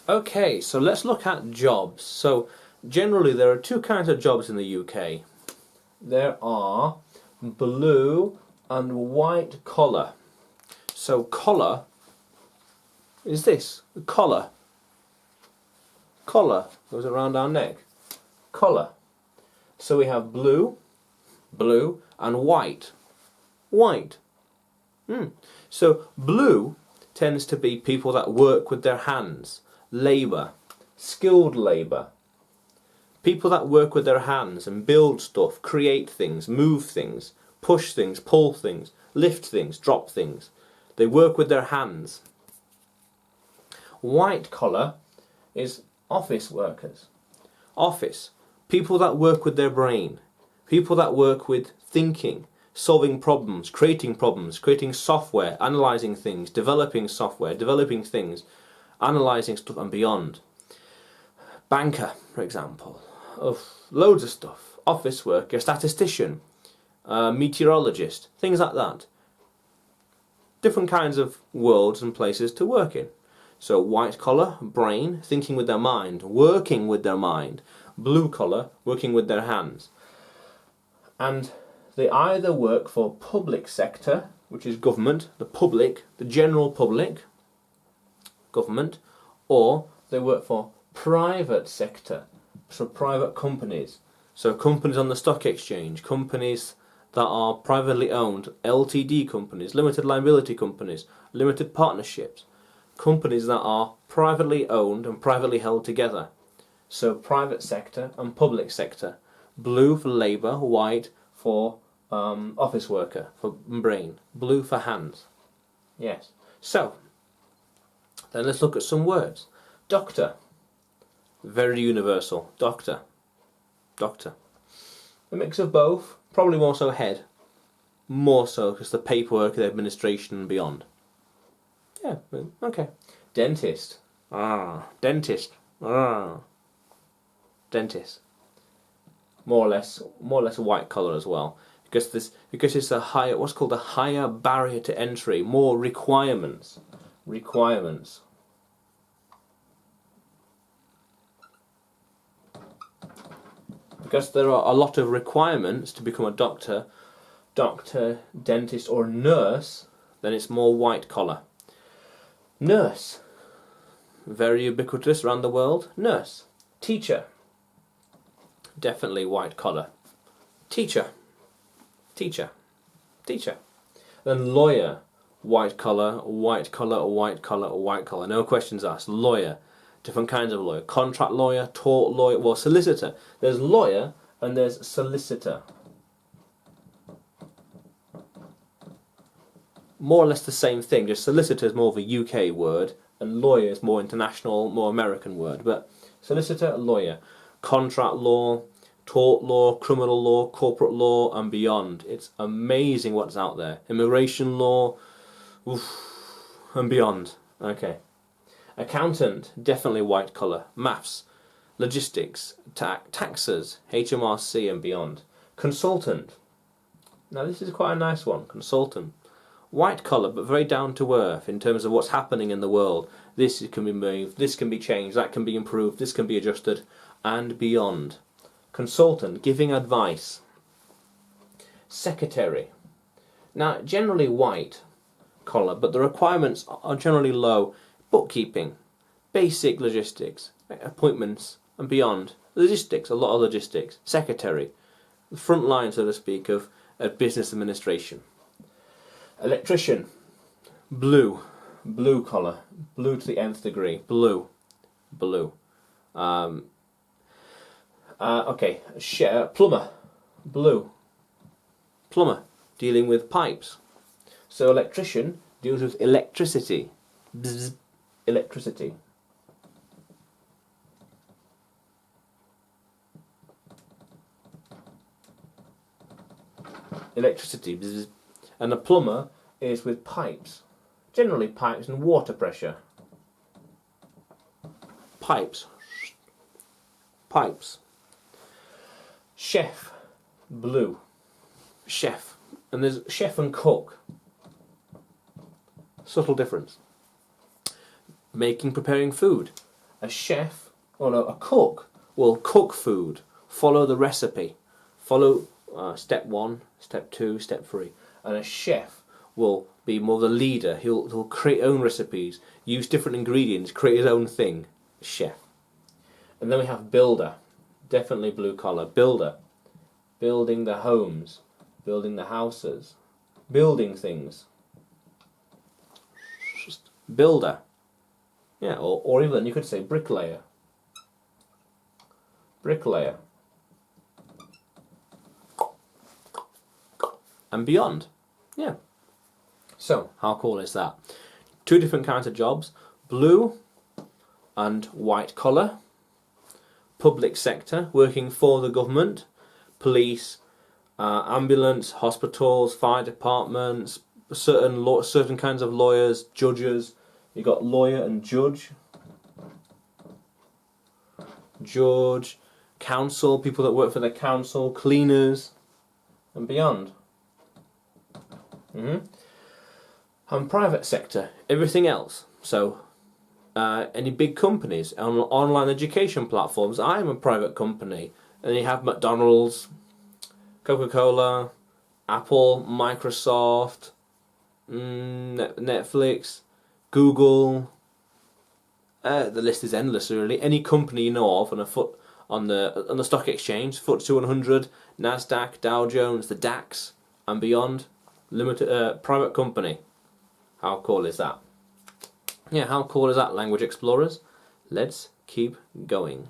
Okay, so let's look at jobs. So generally there are two kinds of jobs in the UK. There are blue and white collar. So collar is this, collar. Collar goes around our neck. Collar. So we have blue, blue and white. White. So blue tends to be people that work with their hands. Labour, skilled labour, people that work with their hands and build stuff, create things, move things, push things, pull things, lift things, drop things. They work with their hands. White collar is office workers. Office, people that work with their brain, people that work with thinking, solving problems, creating software, analysing things, developing software, developing things, analysing stuff and beyond. Banker, for example, of loads of stuff. Office worker, statistician, meteorologist, things like that. Different kinds of worlds and places to work in. So white collar, brain, thinking with their mind, working with their mind. Blue collar, working with their hands. And they either work for public sector, which is government, the public, the general public, government, or they work for private sector, so private companies. So companies on the stock exchange, companies that are privately owned, LTD companies, limited liability companies, limited partnerships, companies that are privately owned and privately held together. So private sector and public sector. Blue for labour, white for office worker, for brain, blue for hands. Yes. So then let's look at some words. Doctor, very universal. Doctor, doctor. A mix of both, probably more so head, more so because the paperwork, the administration and beyond. Yeah, okay. Dentist, dentist, dentist. More or less white collar as well, because it's a higher, what's called a higher barrier to entry, more requirements. Because there are a lot of requirements to become a doctor, dentist or nurse, then it's more white collar. Nurse, very ubiquitous around the world. Nurse. Teacher, definitely white collar. Teacher. Then lawyer, white collar, no questions asked. Lawyer, different kinds of lawyer. Contract lawyer, tort lawyer, well, solicitor. There's lawyer and there's solicitor. More or less the same thing, just solicitor is more of a UK word and lawyer is more international, more American word. But solicitor, lawyer. Contract law, tort law, criminal law, corporate law and beyond. It's amazing what's out there. Immigration law, and beyond. Okay. Accountant, definitely white collar. Maths, logistics, taxes, HMRC and beyond. Consultant. Now this is quite a nice one. Consultant. White collar but very down to earth in terms of what's happening in the world. This can be moved, this can be changed, that can be improved, this can be adjusted and beyond. Consultant, giving advice. Secretary. Now generally white collar but the requirements are generally low. Bookkeeping, basic logistics, appointments and beyond. Logistics, a lot of logistics. Secretary, the front line so to speak of business administration. Electrician, blue collar, blue to the nth degree, blue. Okay, plumber, blue. Plumber, dealing with pipes. So electrician deals with electricity. Bzz, electricity. Electricity, bzz. And a plumber is with pipes. Generally pipes and water pressure. Pipes. Chef, blue. Chef. And there's chef and cook. Subtle difference. Preparing food. A chef, or no, a cook, will cook food, follow the recipe, follow step 1, step 2, step 3. And a chef will be more the leader. He'll create own recipes, use different ingredients, create his own thing. Chef. And then we have builder. Definitely blue collar. Builder. Building the homes, building the houses, building things. Builder. Yeah, or even you could say bricklayer. Bricklayer. And beyond. Yeah. So, how cool is that? 2 different kinds of jobs. Blue and white collar. Public sector, working for the government. Police, ambulance, hospitals, fire departments, certain kinds of lawyers, judges. You got lawyer and judge. Judge, council, people that work for the council, cleaners, and beyond. And private sector, everything else. So, any big companies, online education platforms. I am a private company. And you have McDonald's, Coca-Cola, Apple, Microsoft, Netflix, Google. The list is endless, really. Any company you know of on the stock exchange, FTSE 100, Nasdaq, Dow Jones, the DAX, and beyond. Limited private company. How cool is that? Yeah, how cool is that, language explorers? Let's keep going.